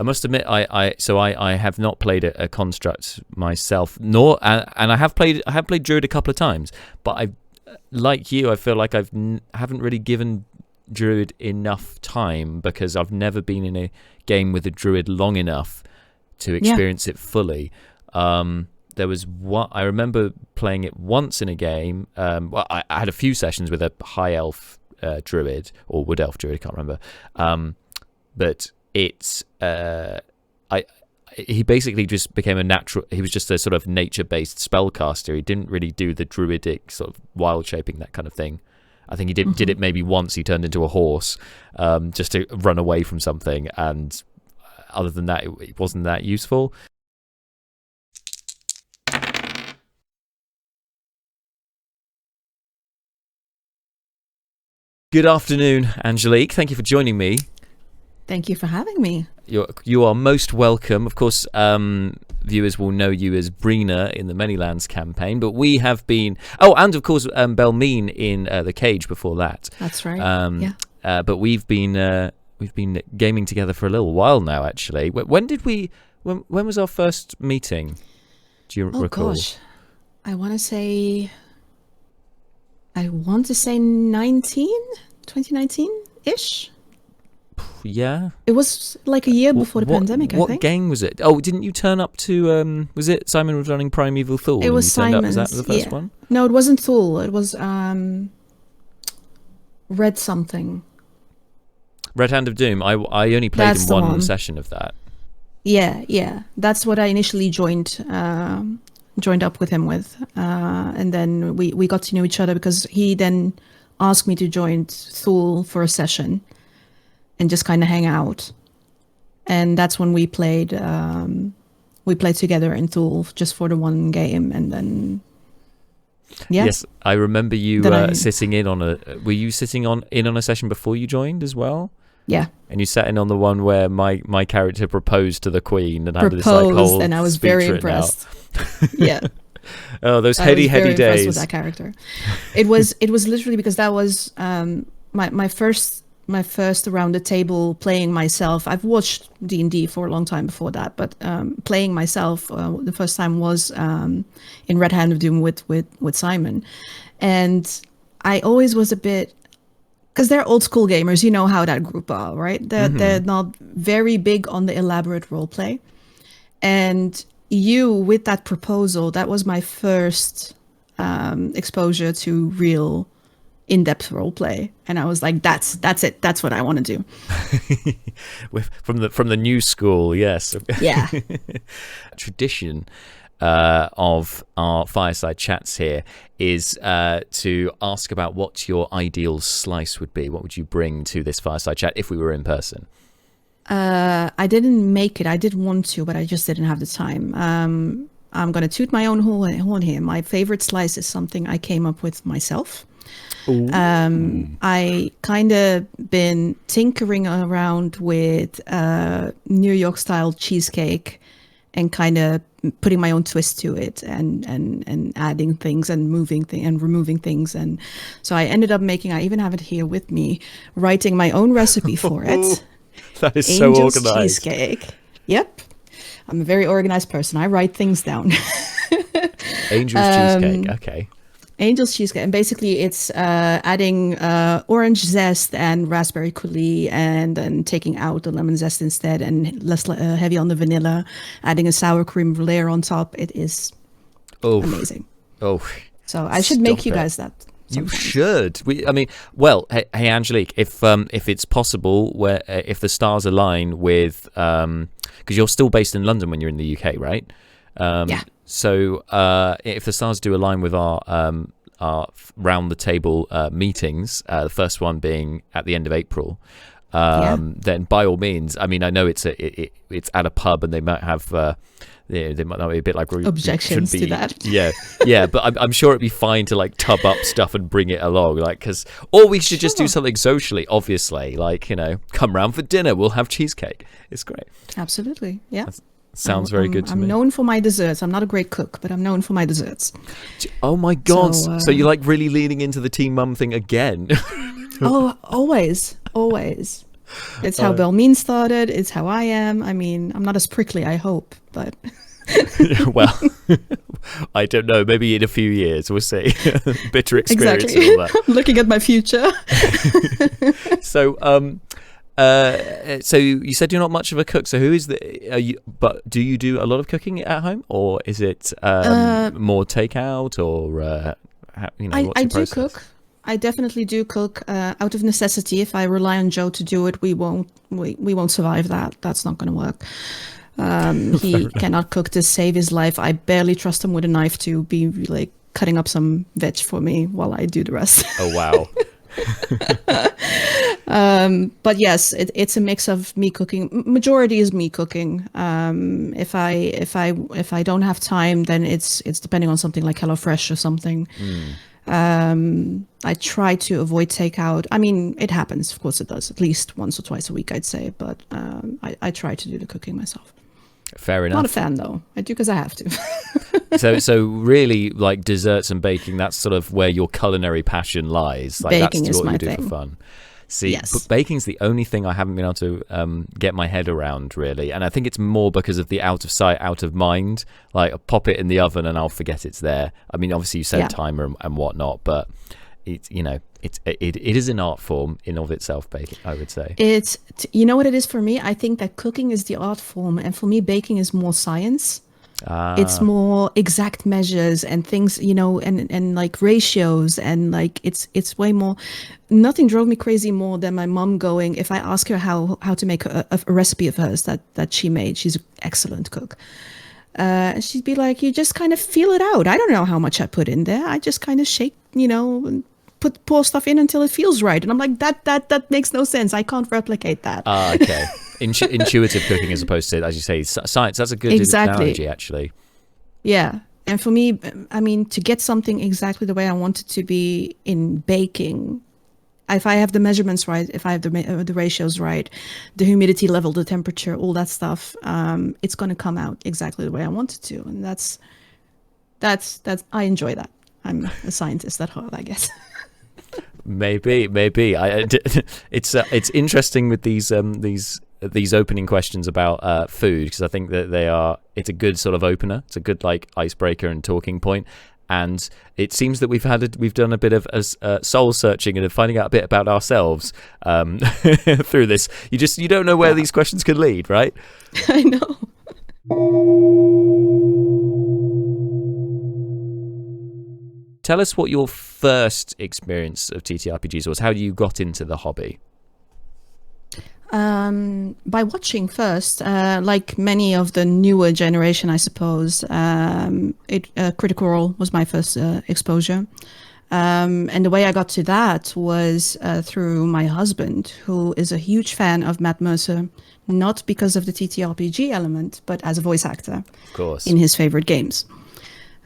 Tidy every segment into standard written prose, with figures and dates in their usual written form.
I must admit, I have not played a construct myself, nor and I have played Druid a couple of times, but like you, I feel like haven't really given Druid enough time because I've never been in a game with a Druid long enough to experience it fully. There was one I remember playing it once in a game. Well, I had a few sessions with a high elf Druid or wood elf Druid, I can't remember. But it's he basically just became a natural. He was just a sort of nature-based spellcaster. He didn't really do the druidic sort of wild shaping, that kind of thing. I think he did it maybe once. He turned into a horse just to run away from something, and other than that, it wasn't that useful. Good afternoon, Angelique. Thank you for joining me. Thank you for having me. You are most welcome. Of course, viewers will know you as Breena in the Manylands campaign, but we have been... Oh, and of course, Belmeen in The Cage before that. That's right, But we've been gaming together for a little while now, actually. When was our first meeting? Do you recall? Gosh. I want to say 2019-ish? Yeah. It was like a year before the pandemic, I think. What game was it? Oh, didn't you turn up to, was it Simon was running Primeval Thule? It was Simon's. Was that the first one? No, it wasn't Thule. It was Red something. Red Hand of Doom. I only played in one session of that. Yeah. That's what I initially joined up with him with. And then we got to know each other because he then asked me to join Thule for a session and just kind of hang out. And that's when we played together in Thule just for the one game. And then, Yes, I remember you sitting in on were you sitting in on a session before you joined as well? Yeah. And you sat in on the one where my character proposed to the Queen and had this like whole and I was very impressed. Yeah. Oh, those heady days. Impressed with that character. It was literally because that was my first around the table playing myself. I've watched D&D for a long time before that, but playing myself the first time was in Red Hand of Doom with Simon, and I always was a bit, because they're old school gamers, you know how that group are, right? They're not very big on the elaborate role play, and you with that proposal, that was my first exposure to real in-depth role play, and I was like, that's it, that's what I want to do. from the new school. Yes. Yeah. Tradition of our fireside chats here is to ask about what your ideal slice would be. What would you bring to this fireside chat if we were in person? I didn't make it. I did want to, but I just didn't have the time. I'm going to toot my own horn here. My favorite slice is something I came up with myself. I kind of been tinkering around with New York style cheesecake and kind of putting my own twist to it and adding things and moving things and removing things. And so I ended up making, I even have it here with me, writing my own recipe for it. That is so organized. Cheesecake. Yep. I'm a very organized person. I write things down. Angel's cheesecake. Okay. Angel's cheesecake, and basically it's adding orange zest and raspberry coulis, and then taking out the lemon zest instead, and less heavy on the vanilla, adding a sour cream layer on top. It is amazing. Oh, so I should make you guys that. Sometimes. You should. Hey Angelique, if it's possible, where if the stars align with, because you're still based in London when you're in the UK, right? Yeah. So if the stars do align with our round the table meetings, the first one being at the end of April, then by all means, I mean, I know it's at a pub and they might have they might not be a bit like objections to that. Yeah, but I'm sure it'd be fine to like tub up stuff and bring it along, like, or we should just do something socially, obviously, like, come round for dinner, we'll have cheesecake. It's great. Absolutely, yeah. Sounds very good to me. I'm known for my desserts. I'm not a great cook, but I'm known for my desserts. Oh my God. So you're like really leaning into the teen mum thing again. Oh, always. It's how Belmeen started. It's how I am. I mean, I'm not as prickly, I hope, but Well, I don't know. Maybe in a few years we'll see. Bitter experience exactly. and all that. I'm looking at my future. So, so you said you're not much of a cook. So who is but do you do a lot of cooking at home, or is it more takeout, or what's I your do process? cook. I definitely do cook out of necessity. If I rely on Joe to do it, we won't survive that. That's not going to work. He cannot cook to save his life. I barely trust him with a knife to be like cutting up some veg for me while I do the rest. Oh wow. But yes, it's a mix of me cooking. Majority is me cooking. If I don't have time, then it's depending on something like HelloFresh or something. I try to avoid takeout. I mean, it happens, of course it does, at least once or twice a week, I'd say. But I try to do the cooking myself. Fair enough. Not a fan though. I do because I have to. So really, like desserts and baking, that's sort of where your culinary passion lies. Like Baking that's is what my you do thing. for fun. See, Yes. but baking's the only thing I haven't been able to get my head around really, and I think it's more because of the out of sight, out of mind. Like I pop it in the oven and I'll forget it's there. I mean, obviously you set a timer and whatnot, but it is an art form in of itself. Baking, I would say. It's you know what it is for me. I think that cooking is the art form, and for me, baking is more science. It's more exact measures and things, and like ratios, and like it's way more. Nothing drove me crazy more than my mom going, if I ask her how to make a recipe of hers that she made. She's an excellent cook. And she'd be like, you just kind of feel it out. I don't know how much I put in there. I just kind of shake, and pour stuff in until it feels right. And I'm like, that makes no sense. I can't replicate that. Okay. Intuitive cooking as opposed to, as you say, science. That's a good analogy, actually. Yeah. And for me, I mean, to get something exactly the way I want it to be in baking, if I have the measurements right, if I have the ratios right, the humidity level, the temperature, all that stuff, it's going to come out exactly the way I want it to. And that's I enjoy that. I'm a scientist at heart, I guess. Maybe. It's interesting with these opening questions about food, because I think that it's a good sort of opener. It's a good like icebreaker and talking point. And it seems that we've done a bit of soul searching and finding out a bit about ourselves through this. You don't know where these questions could lead, right? I know. Tell us what your first experience of TTRPGs was. How you got into the hobby? By watching first, like many of the newer generation, I suppose. Critical Role was my first exposure. And the way I got to that was through my husband, who is a huge fan of Matt Mercer, not because of the TTRPG element, but as a voice actor, of course, in his favorite games.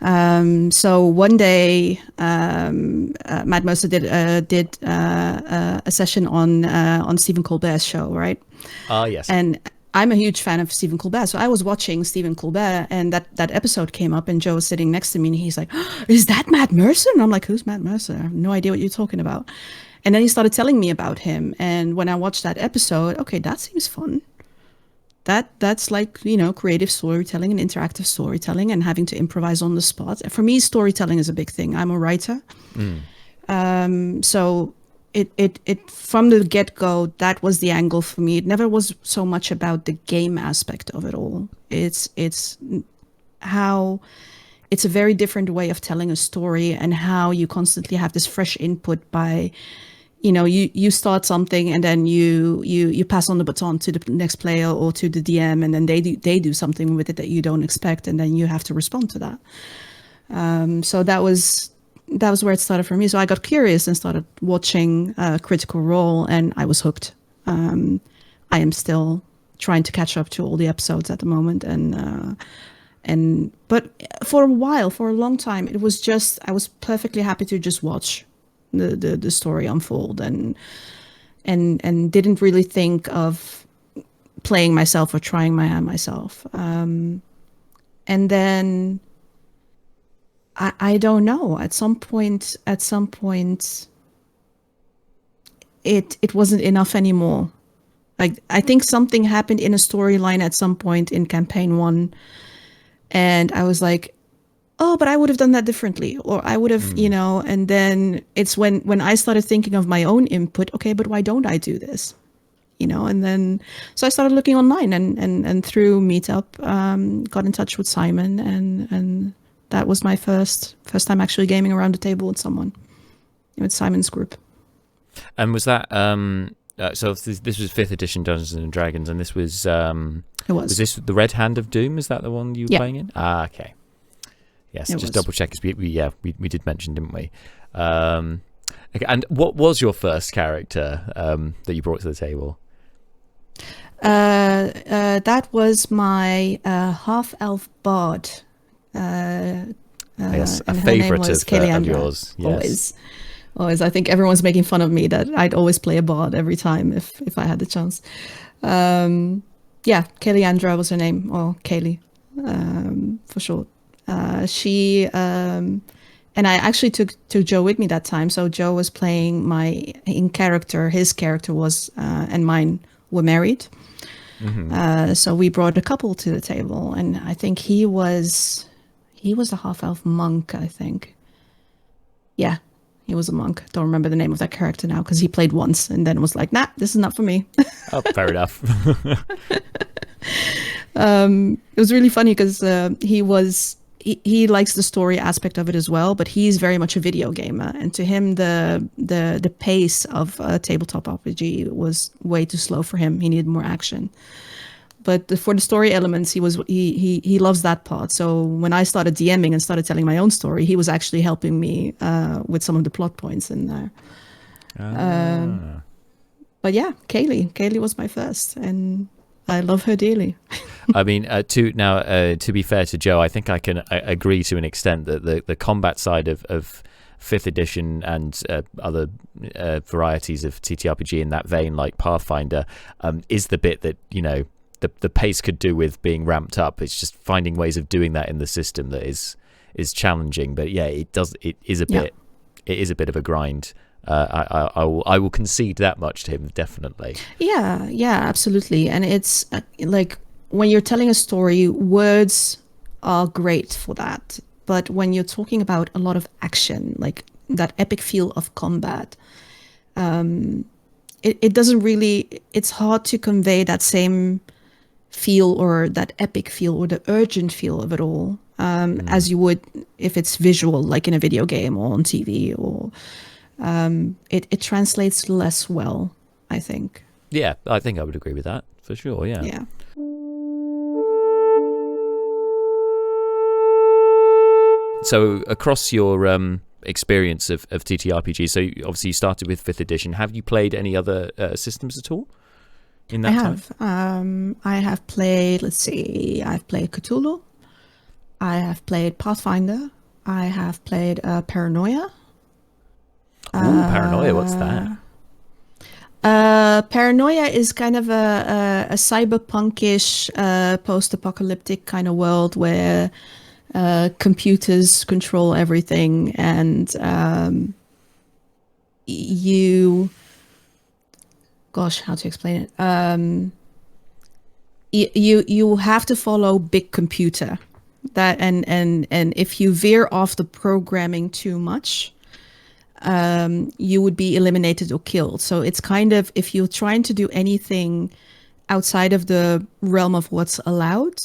So one day, Matt Mercer did a session on Stephen Colbert's show, right? Yes. And I'm a huge fan of Stephen Colbert, so I was watching Stephen Colbert, and that episode came up, and Joe was sitting next to me, and he's like, oh, "Is that Matt Mercer?" And I'm like, "Who's Matt Mercer? I have no idea what you're talking about." And then he started telling me about him, and when I watched that episode, okay, that seems fun. That's like, creative storytelling and interactive storytelling and having to improvise on the spot. For me, storytelling is a big thing. I'm a writer. So it from the get-go, that was the angle for me. It never was so much about the game aspect of it all. It's how it's a very different way of telling a story, and how you constantly have this fresh input by, you start something, and then you pass on the baton to the next player or to the DM, and then they do something with it that you don't expect, and then you have to respond to that. So that was where it started for me. So I got curious and started watching Critical Role, and I was hooked. I am still trying to catch up to all the episodes at the moment, but for a long time, it was just, I was perfectly happy to just watch the story unfold, and didn't really think of playing myself or trying my hand myself. And then I don't know, at some point it wasn't enough anymore. Like, I think something happened in a storyline at some point in campaign 1, and I was like, oh, but I would have done that differently, or I would have, and then it's when I started thinking of my own input, okay, but why don't I do this? And then, so I started looking online and through Meetup, got in touch with Simon, and that was my first time actually gaming around the table with someone, with Simon's group. And was that, so this was 5th edition Dungeons and Dragons, and this was, it was this the Red Hand of Doom? Is that the one you were playing in? Ah, okay. Yes, just double check, because we did mention, didn't we? Okay, and what was your first character that you brought to the table? That was my half-elf bard. Yes, a favourite of yours. Yes. Always. I think everyone's making fun of me that I'd always play a bard every time if I had the chance. Kayleandra was her name, or Kaylee, for short. She and I actually took Joe with me that time. So Joe was playing his character was, and mine were married. Mm-hmm. So we brought a couple to the table, and I think he was a half-elf monk, I think. Yeah, he was a monk. Don't remember the name of that character now, because he played once and then was like, nah, this is not for me. Oh, fair enough. It was really funny because he likes the story aspect of it as well, but he's very much a video gamer, and to him the pace of a tabletop RPG was way too slow for him. He needed more action. But for the story elements, he loves that part. So when I started DMing and started telling my own story, he was actually helping me with some of the plot points in there. But yeah, Kaylee was my first, and I love her dearly. I mean, to be fair to Joe, I think I can agree to an extent that the combat side of 5th edition and other varieties of TTRPG in that vein, like Pathfinder, is the bit that, the pace could do with being ramped up. It's just finding ways of doing that in the system that is challenging. But yeah, it is a bit of a grind. I will concede that much to him, definitely. Yeah, absolutely. And it's like when you're telling a story, words are great for that. But when you're talking about a lot of action, like that epic feel of combat, it doesn't really, it's hard to convey that same feel or that epic feel or the urgent feel of it all as you would if it's visual, like in a video game or on TV, or it translates less well, I think. Yeah, I think I would agree with that for sure. Yeah. So across your experience of TTRPG, so obviously you started with 5th edition. Have you played any other systems at all in that time? I have played, I've played Cthulhu. I have played Pathfinder. I have played Paranoia. Paranoia, what's that? Paranoia is kind of a cyberpunkish, post-apocalyptic kind of world where computers control everything, and how to explain it? You have to follow big computer, that and if you veer off the programming too much, you would be eliminated or killed. So it's kind of, if you're trying to do anything outside of the realm of what's allowed,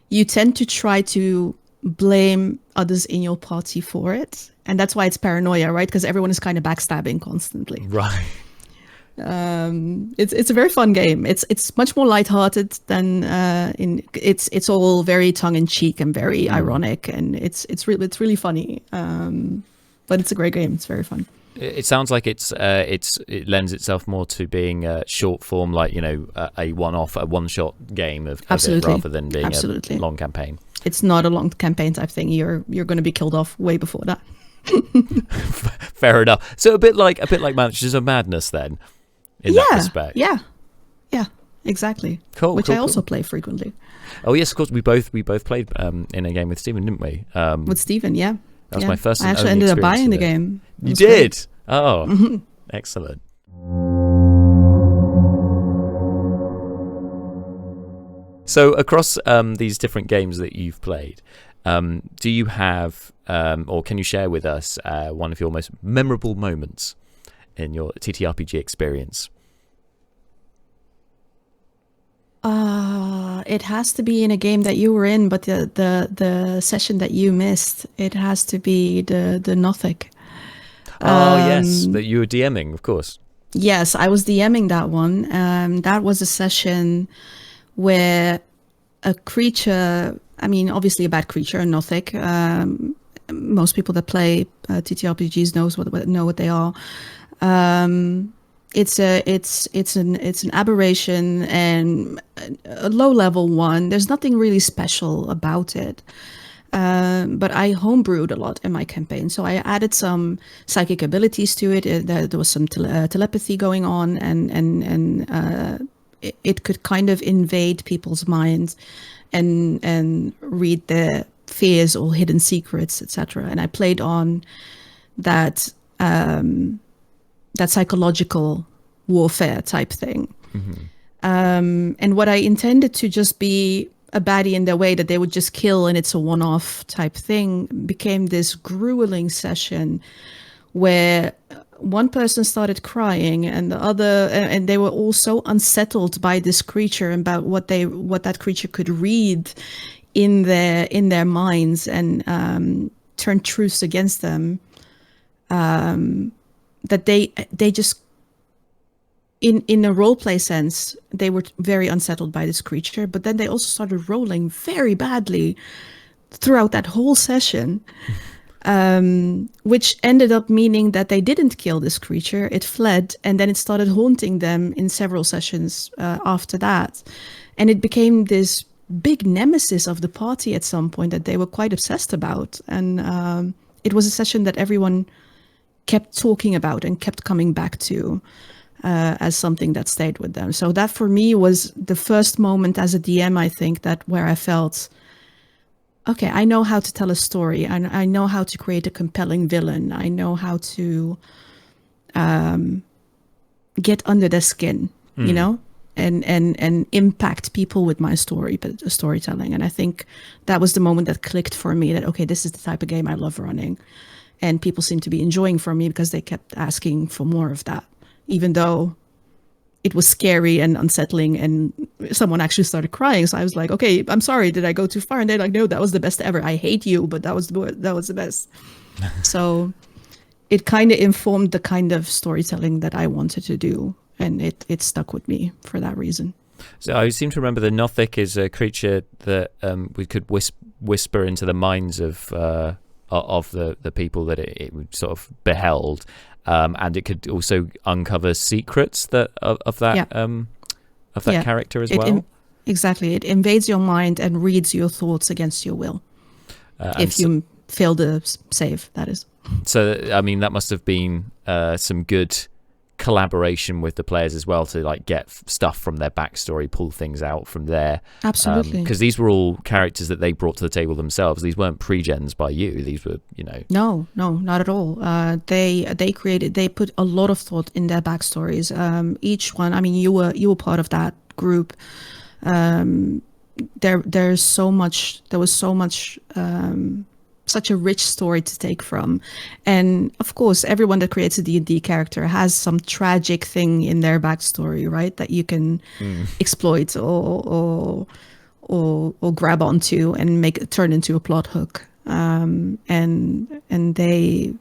you tend to try to blame others in your party for it. And that's why it's paranoia, right? Because everyone is kind of backstabbing constantly. Right. It's a very fun game. It's much more lighthearted than it's all very tongue in cheek and very ironic, and it's really funny. But it's a great game. It's very fun. It sounds like it lends itself more to being short form, like a one shot game of it, rather than being a long campaign. It's not a long campaign type thing. You're going to be killed off way before that. Fair enough. So a bit like Mansions of Madness then, in that respect. Yeah, exactly. Cool. Which I also play frequently. Oh yes, of course. We both played in a game with Stephen, didn't we? With Stephen, yeah. That was my first. I actually ended up buying the game. You did? Great. Oh, excellent. So across these different games that you've played, do you have, or can you share with us one of your most memorable moments in your TTRPG experience? It has to be in a game that you were in, but the session that you missed, it has to be the Nothic. Oh, yes, that you were DMing, of course. Yes, I was DMing that one. That was a session where a creature, I mean, obviously a bad creature, a Nothic. Most people that play TTRPGs know what they are. It's an aberration and a low level one. There's nothing really special about it. But I homebrewed a lot in my campaign, so I added some psychic abilities to it. There was some telepathy going on, and it could kind of invade people's minds and read their fears or hidden secrets, etc. And I played on that that psychological warfare type thing. And what I intended to just be a baddie in their way that they would just kill and it's a one-off type thing became this grueling session where one person started crying and the other, and they were all so unsettled by this creature and about what that creature could read in their minds and turn truths against them, that they just in a roleplay sense, they were very unsettled by this creature, but then they also started rolling very badly throughout that whole session, which ended up meaning that they didn't kill this creature. It fled, and then it started haunting them in several sessions after that. And it became this big nemesis of the party at some point that they were quite obsessed about. And it was a session that everyone kept talking about and kept coming back to. As something that stayed with them. So that for me was the first moment as a DM, I think, that where I felt, okay, I know how to tell a story. I know how to create a compelling villain. I know how to get under their skin, you know, and impact people with my storytelling. And I think that was the moment that clicked for me that, okay, this is the type of game I love running. And people seem to be enjoying from me because they kept asking for more of that. Even though it was scary and unsettling and someone actually started crying. So I was like, okay, I'm sorry, did I go too far? And they're like, no, that was the best ever. I hate you, but that was the best. So it kind of informed the kind of storytelling that I wanted to do. And it stuck with me for that reason. So I seem to remember the Nothic is a creature that we could whisper into the minds of the people that it sort of beheld. And it could also uncover secrets of that character as well. Exactly, it invades your mind and reads your thoughts against your will. If you fail to save, that is. So, I mean, that must have been some good collaboration with the players as well to like get stuff from their backstory, pull things out from there. Absolutely, because these were all characters that they brought to the table themselves. These weren't pre-gens by you. These were, you know. No, not at all. They put a lot of thought in their backstories. Each one. I mean, you were part of that group. There was so much. Such a rich story to take from. And of course, everyone that creates a D&D character has some tragic thing in their backstory, right? That you can exploit or grab onto and make it turn into a plot hook. And they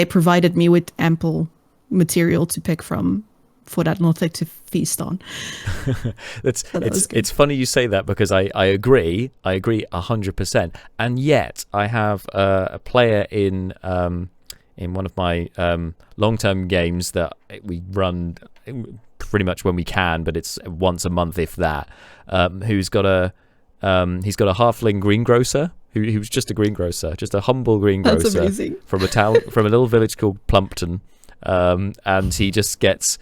provided me with ample material to pick from for that Nothic to feast on. It's funny you say that because I agree 100%, and yet I have a player in one of my long-term games that we run pretty much when we can, but it's once a month if that, who's got a halfling greengrocer who was just a greengrocer, just a humble greengrocer from a little village called Plumpton. And he just gets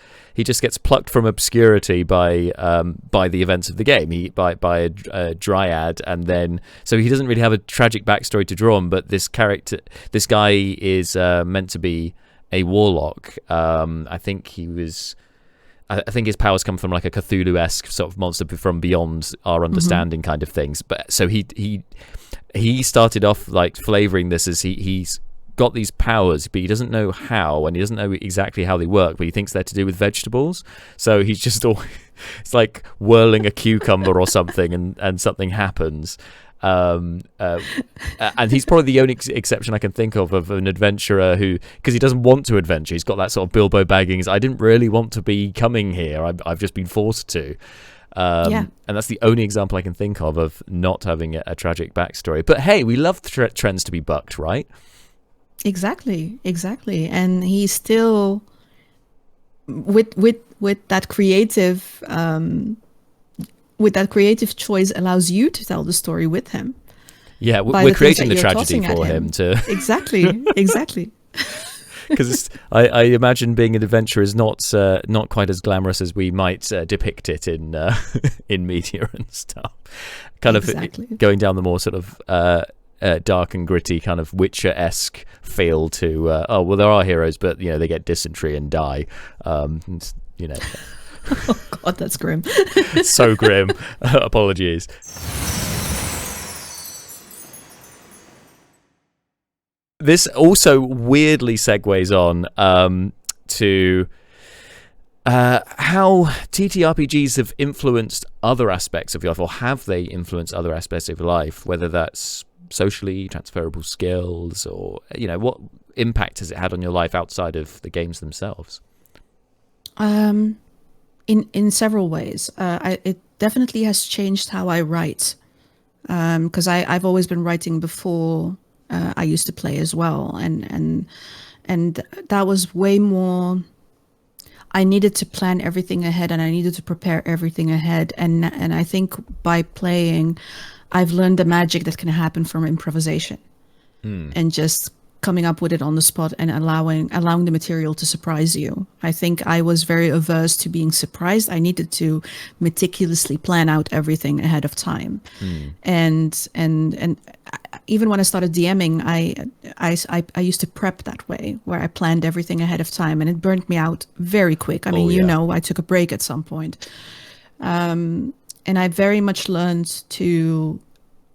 plucked from obscurity by the events of the game, by a dryad, and then so he doesn't really have a tragic backstory to draw on. But this guy is meant to be a warlock. I think he was. I think his powers come from like a Cthulhu-esque sort of monster from beyond our understanding kind of things. But so he started off like flavoring this as he's got these powers, but he doesn't know how, and he doesn't know exactly how they work, but he thinks they're to do with vegetables. So he's just it's like whirling a cucumber or something, and something happens. And he's probably the only exception I can think of an adventurer who, because he doesn't want to adventure, he's got that sort of Bilbo Baggins, I didn't really want to be coming here, I've just been forced to. And that's the only example I can think of not having a tragic backstory. But hey, we love trends to be bucked, right? Exactly. And he's still with that creative choice allows you to tell the story with him. Yeah, we're creating the tragedy for him to exactly. Because I imagine being an adventurer is not quite as glamorous as we might depict it in media and stuff. Kind of going down the more sort of dark and gritty kind of Witcher-esque feel to there are heroes, but they get dysentery and die. Oh God, that's grim. So grim. Apologies. This also weirdly segues on to how TTRPGs have influenced other aspects of your life, or have they influenced other aspects of your life, whether that's socially transferable skills, or what impact has it had on your life outside of the games themselves? In several ways. It definitely has changed how I write, because I've always been writing before I used to play as well, and that was way more. I needed to plan everything ahead, and I needed to prepare everything ahead, and I think by playing, I've learned the magic that can happen from improvisation, and just coming up with it on the spot and allowing the material to surprise you. I think I was very averse to being surprised. I needed to meticulously plan out everything ahead of time. And even when I started DMing, I used to prep that way, where I planned everything ahead of time, and it burnt me out very quick. I mean, I took a break at some point. And I very much learned to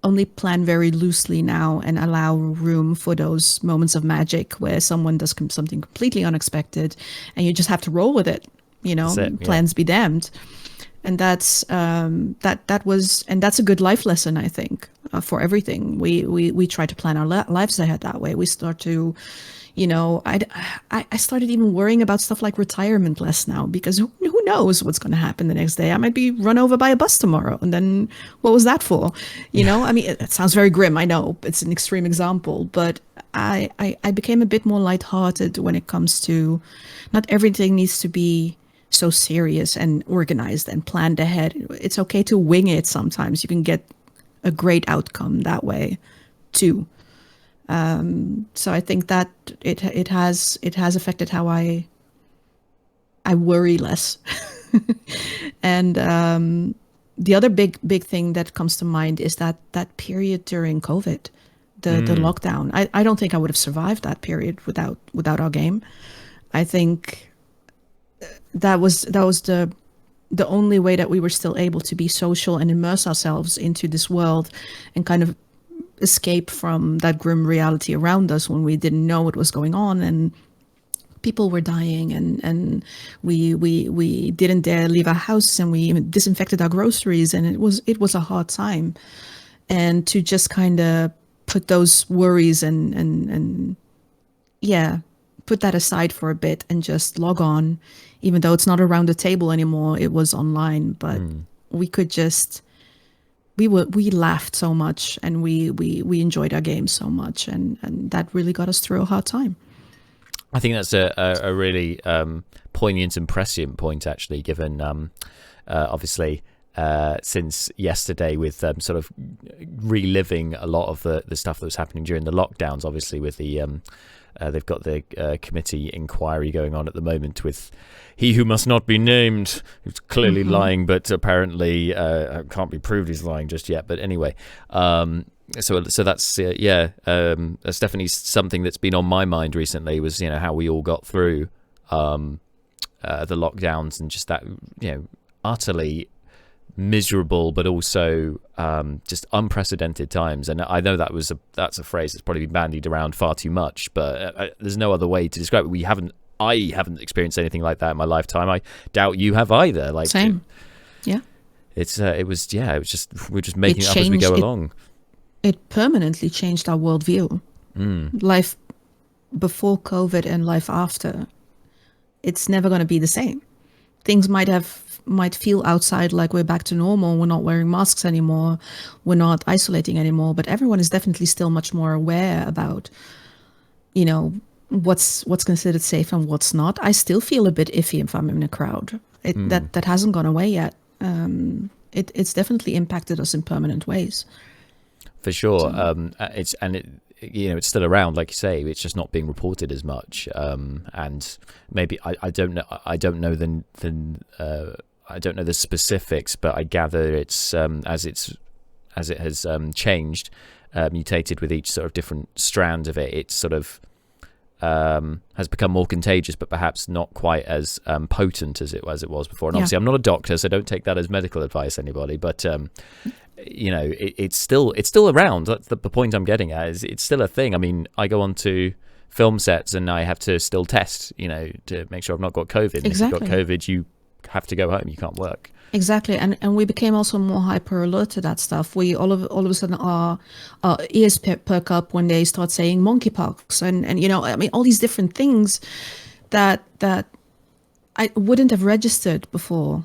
only plan very loosely now and allow room for those moments of magic where someone does something completely unexpected and you just have to roll with it. Plans be damned. And that's that's a good life lesson, I think, for everything. We try to plan our lives ahead that way. We start to, I started even worrying about stuff like retirement less now, because who knows what's going to happen the next day. I might be run over by a bus tomorrow, and then what was that for? I mean, it sounds very grim. I know it's an extreme example, but I became a bit more lighthearted when it comes to not everything needs to be so serious and organized and planned ahead. It's okay to wing it sometimes. You can get a great outcome that way too. So I think that it has affected how I worry less. And the other big thing that comes to mind is that period during COVID, the lockdown. I don't think I would have survived that period without our game. I think that was the only way that we were still able to be social and immerse ourselves into this world and kind of escape from that grim reality around us when we didn't know what was going on and people were dying, and we didn't dare leave our house, and we disinfected our groceries, and it was a hard time. And to just kind of put those worries and put that aside for a bit and just log on, even though it's not around the table anymore, it was online, but we could just we laughed so much, and we enjoyed our game so much, and that really got us through a hard time. I think that's a really poignant and prescient point, actually, given obviously since yesterday, with sort of reliving a lot of the stuff that was happening during the lockdowns, obviously with the they've got the committee inquiry going on at the moment with he who must not be named, who's clearly lying, but apparently can't be proved he's lying just yet. But anyway, so that's that's definitely something that's been on my mind recently, was how we all got through the lockdowns and just that, utterly miserable but also just unprecedented times. And I know that's a phrase that's probably been bandied around far too much, but there's no other way to describe it. I haven't experienced anything like that in my lifetime. I doubt you have either. Like, same. Yeah. It was just we're just making it up as we go along. It permanently changed our worldview. Life before COVID and life after, it's never going to be the same. Things might feel outside like we're back to normal. We're not wearing masks anymore. We're not isolating anymore. But everyone is definitely still much more aware about, what's considered safe and what's not. I still feel a bit iffy if I'm in a crowd. That hasn't gone away yet. It's definitely impacted us in permanent ways. For sure. It's still around, like you say. It's just not being reported as much. And maybe I don't know. I don't know the specifics, but I gather it's as it has changed, mutated with each sort of different strand of it. It's sort of has become more contagious, but perhaps not quite as potent as it was before. And obviously, I'm not a doctor, so don't take that as medical advice, anybody. But it's still around. That's the point I'm getting at. Is it's still a thing. I mean, I go on to film sets and I have to still test, to make sure I've not got COVID. Exactly. If you've got COVID, you have to go home. You can't work. Exactly, and we became also more hyper alert to that stuff. We all of a sudden our ears perk up when they start saying monkeypox, and all these different things that I wouldn't have registered before.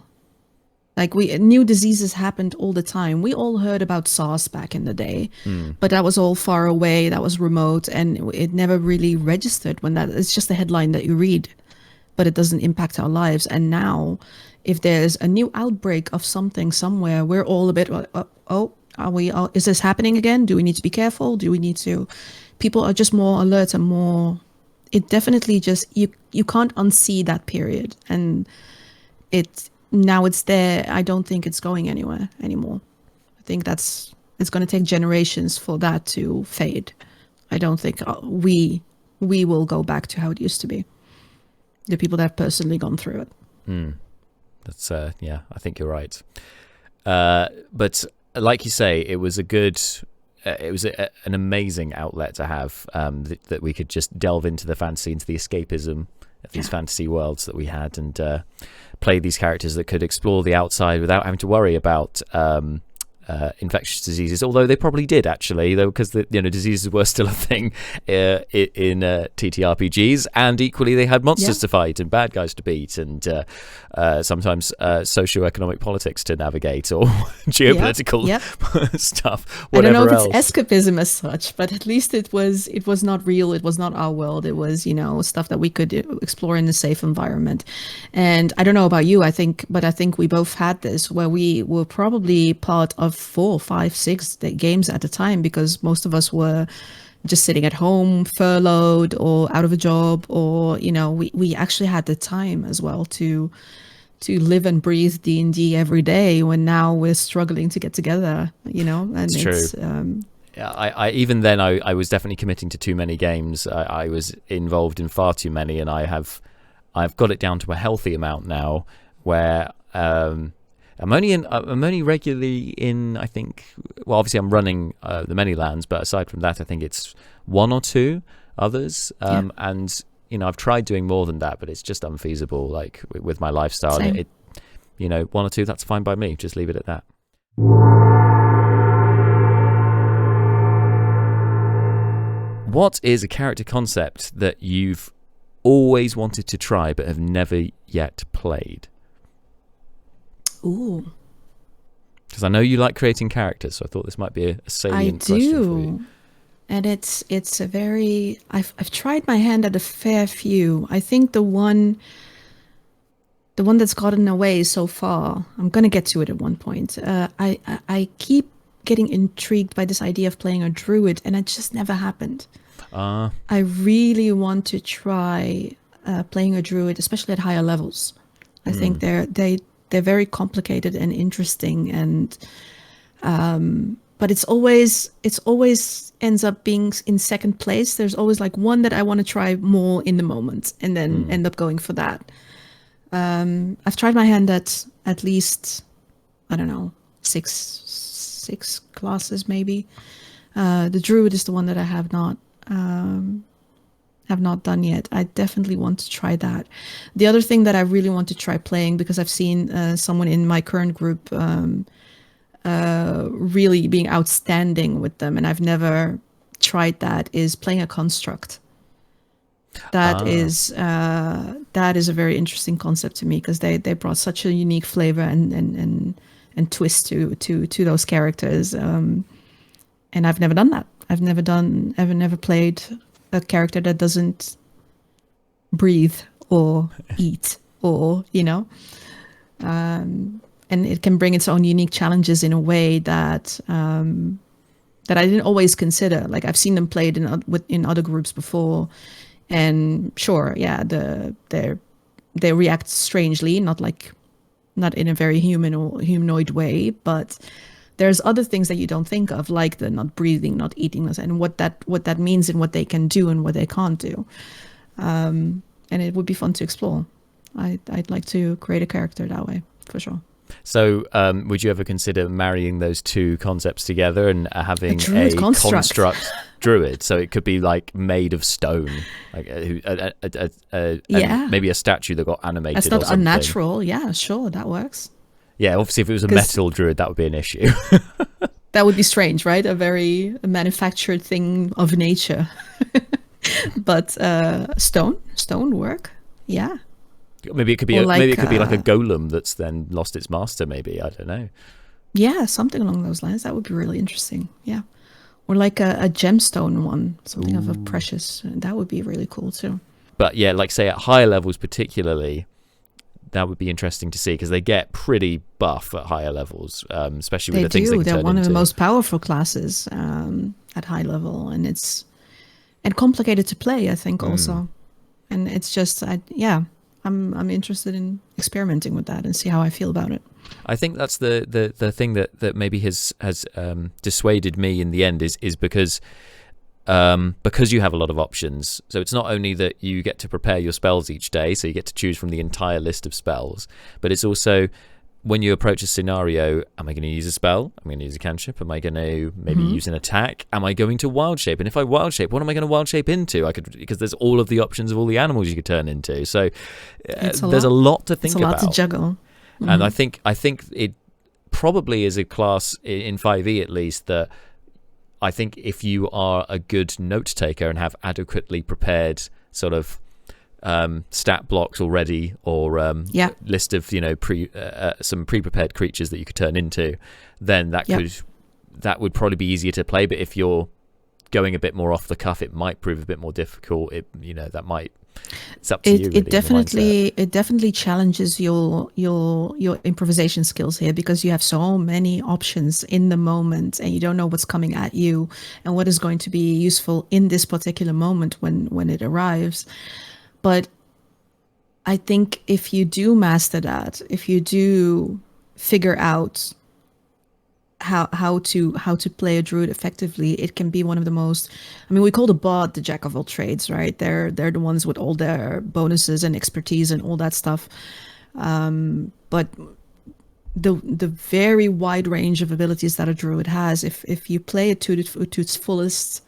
Like new diseases happened all the time. We all heard about SARS back in the day, but that was all far away. That was remote, and it never really registered. It's just a headline that you read, but it doesn't impact our lives. And now, if there's a new outbreak of something somewhere, we're all a bit, is this happening again? Do we need to be careful? People are just more alert and more, it definitely just, you can't unsee that period. And now it's there. I don't think it's going anywhere anymore. I think it's going to take generations for that to fade. I don't think we will go back to how it used to be. The people that have personally gone through it. That's I think you're right. But like you say, it was an amazing outlet to have, that we could just delve into the fantasy, into the escapism of these fantasy worlds that we had, and play these characters that could explore the outside without having to worry about infectious diseases, although they probably did actually, though, because diseases were still a thing in TTRPGs, and equally they had monsters to fight and bad guys to beat, and sometimes socioeconomic politics to navigate, or geopolitical stuff. I don't know if it's escapism as such, but at least it was not real. It was not our world. It was stuff that we could explore in a safe environment. And I don't know about you, I think we both had this, where we were probably part of 4, 5, 6 games at a time, because most of us were just sitting at home, furloughed or out of a job, or we actually had the time as well to live and breathe D&D every day, when now we're struggling to get together, and it's true. I even then I was definitely committing to too many games. I was involved in far too many, and I've got it down to a healthy amount now, where I'm only regularly in, I think, well, obviously I'm running the Manylands, but aside from that, I think it's 1 or 2 others. And, I've tried doing more than that, but it's just unfeasible, like with my lifestyle. Same. 1 or 2, that's fine by me. Just leave it at that. What is a character concept that you've always wanted to try but have never yet played? Ooh. Because I know you like creating characters, so I thought this might be a salient question for you. And it's a very, I've tried my hand at a fair few. I think the one that's gotten away so far, I'm going to get to it at one point. I keep getting intrigued by this idea of playing a druid, and it just never happened. I really want to try playing a druid, especially at higher levels. I think they're very complicated and interesting, and but it's always ends up being in second place. There's always like one that I want to try more in the moment, and then end up going for that. I've tried my hand at least, I don't know, six classes maybe. The druid is the one that I have not done yet. I definitely want to try that. The other thing that I really want to try playing, because I've seen someone in my current group really being outstanding with them, and I've never tried that, is playing a construct. That is a very interesting concept to me, because they brought such a unique flavor and twist to those characters. And I've never done that. I've never played a character that doesn't breathe or eat, or and it can bring its own unique challenges in a way that that I didn't always consider. Like, I've seen them played in other groups before, and sure, yeah, they react strangely, not in a very human or humanoid way, but there's other things that you don't think of, like the not breathing, not eating, and what that means and what they can do and what they can't do. And it would be fun to explore. I'd like to create a character that way, for sure. So would you ever consider marrying those two concepts together and having a construct druid? So it could be like made of stone, like maybe a statue that got animated. That's not unnatural. Yeah, sure, that works. Yeah, obviously if it was a metal druid, that would be an issue. That would be strange, right? A manufactured thing of nature. But stone work, yeah. Maybe it could be maybe it could be like a golem that's then lost its master. Maybe, I don't know. Yeah, something along those lines. That would be really interesting. Yeah, or like a gemstone one, something of a precious. That would be really cool too. But yeah, like say at higher levels, particularly, that would be interesting to see, because they get pretty buff at higher levels, especially with the things they can turn into. They're one of the most powerful classes at high level, and it's complicated to play, I think, also. And it's just, I'm interested in experimenting with that and see how I feel about it. I think that's the thing that maybe has dissuaded me in the end is because you have a lot of options. So it's not only that you get to prepare your spells each day, so you get to choose from the entire list of spells, but it's also when you approach a scenario, am I going to use a spell? Am I going to use a cantrip? Am I going to maybe use an attack? Am I going to wild shape? And if I wild shape, what am I going to wild shape into? Because there's all of the options of all the animals you could turn into. So there's a lot to think about. It's a lot to juggle. And I think it probably is a class in 5e at least that I think if you are a good note taker and have adequately prepared sort of stat blocks already, or list of some pre-prepared creatures that you could turn into, then that would probably be easier to play. But if you're going a bit more off the cuff, it might prove a bit more difficult. It's up to you. It definitely challenges your improvisation skills here, because you have so many options in the moment, and you don't know what's coming at you and what is going to be useful in this particular moment when it arrives. But I think if you do master that, if you do figure out how to play a druid effectively, it can be one of the most. I mean, we call the bard the jack of all trades, right? They're the ones with all their bonuses and expertise and all that stuff. But the very wide range of abilities that a druid has, if you play it to its fullest,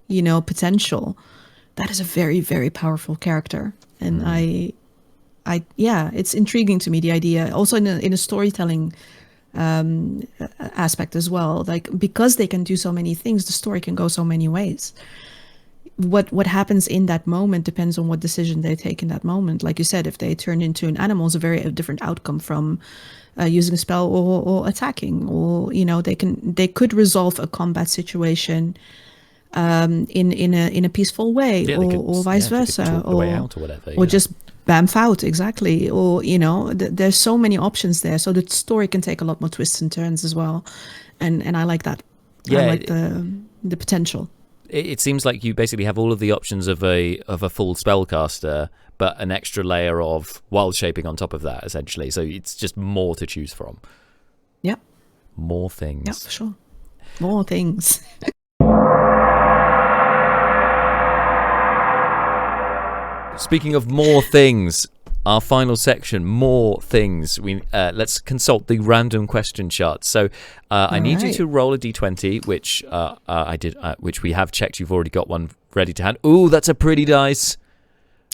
potential, that is a very, very powerful character. And it's intriguing to me, the idea also in a storytelling aspect as well. Like, because they can do so many things, the story can go so many ways. What happens in that moment depends on what decision they take in that moment. Like you said, if they turn into an animal, it's a very different outcome from using a spell or attacking, or they could resolve a combat situation in a peaceful way, or vice versa, or way out or whatever, or just bamf out, exactly. Or there's so many options there, so the story can take a lot more twists and turns as well, and I like that. I like the potential. It seems like you basically have all of the options of a full spellcaster, but an extra layer of wild shaping on top of that, essentially. So it's just more to choose from. Yep. More things. Yeah, for sure. More things. Speaking of more things, our final section, more things. Let's consult the random question chart. So I need you to roll a d20, which I did, which we have checked. You've already got one ready to hand. Ooh, that's a pretty dice.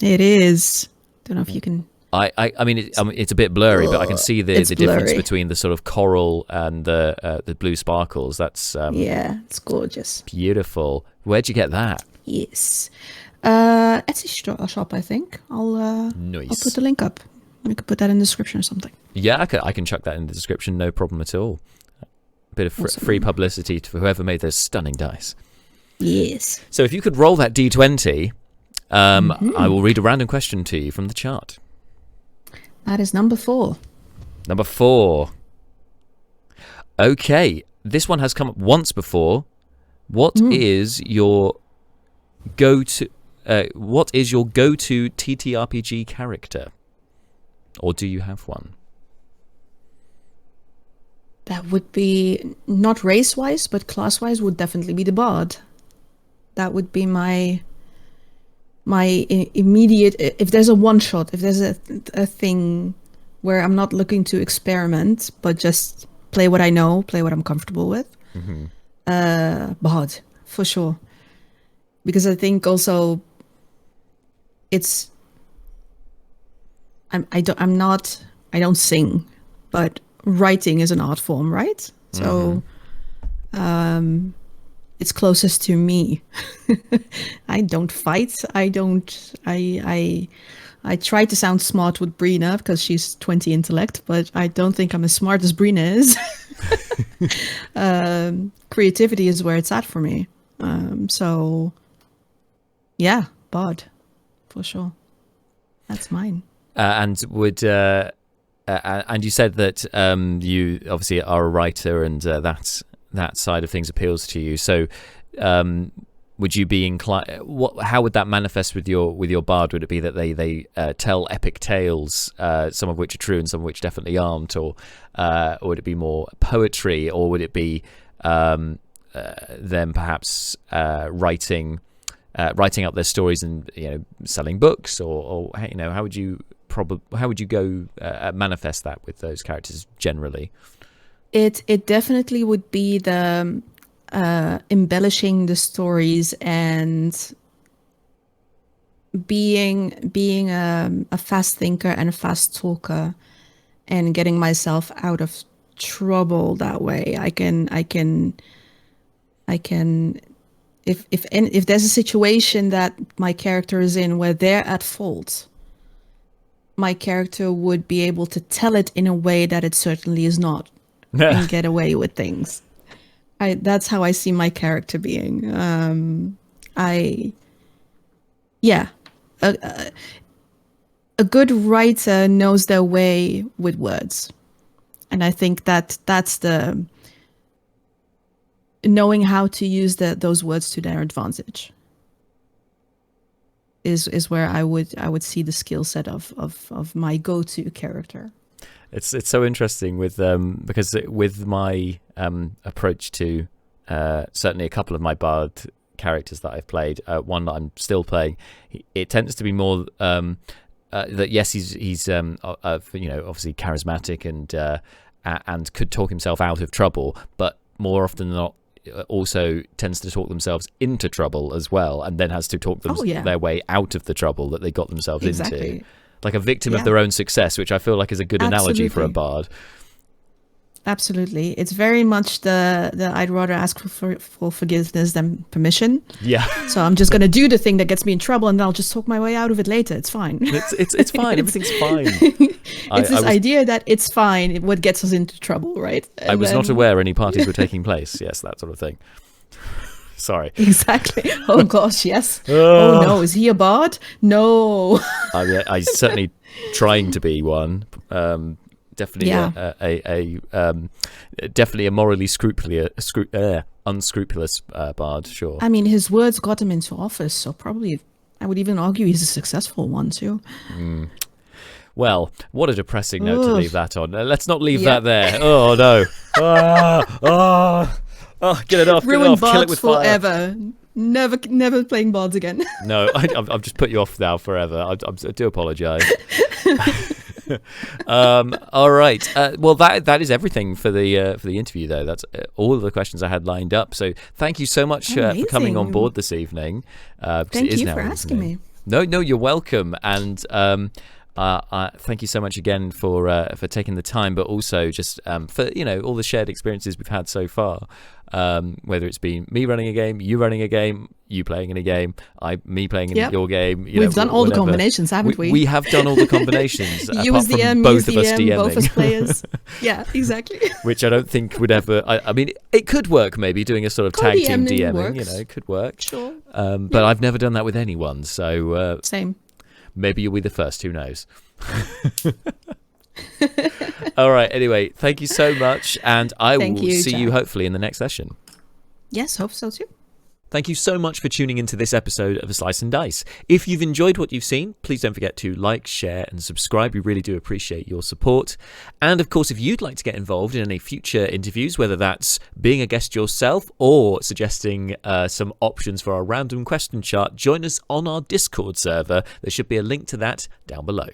It is. Don't know if you can. I mean, it's a bit blurry, but I can see the difference between the sort of coral and the blue sparkles. That's yeah, it's gorgeous. Beautiful. Where'd you get that? Yes, Etsy shop. I think Nice. I'll put the link up. We could put that in the description or something. Yeah, I can chuck that in the description. No problem at all. A bit of free publicity to whoever made those stunning dice. Yes. So if you could roll that d20, I will read a random question to you from the chart. That is number 4. Number 4. Okay, this one has come up once before. What is your go-to? What is your go-to TTRPG character, or do you have one? That would be not race-wise, but class-wise would definitely be the bard. That would be my immediate, if there's a one shot, if there's a thing where I'm not looking to experiment but just play what I know, play what I'm comfortable with, bard for sure, because I think also it's I don't sing, but writing is an art form, right? So it's closest to me. I don't fight. I try to sound smart with Breena because she's 20 intellect, but I don't think I'm as smart as Breena is. Creativity is where it's at for me. So yeah, bard for sure. That's mine. And would and you said that you obviously are a writer, and that side of things appeals to you. So would you be inclined, how would that manifest with your bard? Would it be that they tell epic tales, some of which are true and some of which definitely aren't, or would it be more poetry, or would it be them perhaps writing up their stories and selling books, or how would you go manifest that with those characters generally? It definitely would be the embellishing the stories and being a fast thinker and a fast talker, and getting myself out of trouble that way. I can if there's a situation that my character is in where they're at fault, my character would be able to tell it in a way that it certainly is not. And get away with things. That's how I see my character being. A good writer knows their way with words, and I think that's the knowing how to use those words to their advantage is where I would see the skill set of my go-to character. It's so interesting with because with my approach to certainly a couple of my bard characters that I've played, one that I'm still playing, it tends to be more that yes, he's obviously charismatic and could talk himself out of trouble, but more often than not also tends to talk themselves into trouble as well, and then has to talk their way out of the trouble that they got themselves into. Like a victim of their own success, which I feel like is a good analogy for a bard. Absolutely. It's very much the I'd rather ask for forgiveness than permission. Yeah. So I'm just going to do the thing that gets me in trouble, and then I'll just talk my way out of it later. It's fine. It's fine. Everything's fine. It's this idea that it's fine what gets us into trouble, right? And I was not aware any parties were taking place. Yes, that sort of thing. Sorry. Exactly. Oh gosh, yes. Oh no, is he a bard? No. I certainly trying to be one. Definitely definitely a morally unscrupulous bard. Sure. I mean, his words got him into office, so probably I would even argue he's a successful one too. Well, what a depressing note to leave that on. Let's not leave that there. Oh no. Oh, get it off. Ruin Kill it with forever. fire. Never playing bards again. No, I've just put you off now forever. I do apologise. All right. Well, that is everything for the interview, though. That's all of the questions I had lined up. So thank you so much for coming on board this evening. Thank you for asking me. No, you're welcome. And thank you so much again for taking the time, but also just for all the shared experiences we've had so far. Whether it's been me running a game, you running a game, you playing in a game, me playing in your game. We've done all the combinations, haven't we? We have done all the combinations. You as DM, both of us DMing. Both as players. Yeah, exactly. Which I don't think would ever. I mean, it could work. Maybe doing a sort of tag team DMing. It could work. Sure. But I've never done that with anyone. So same. Maybe you'll be the first. Who knows? All right. Anyway, thank you so much, and I will see you hopefully in the next session. Yes, hope so too. Thank you so much for tuning into this episode of A Slice and Dice. If you've enjoyed what you've seen, please don't forget to like, share, and subscribe. We really do appreciate your support. And of course, if you'd like to get involved in any future interviews, whether that's being a guest yourself or suggesting some options for our random question chart, join us on our Discord server. There should be a link to that down below.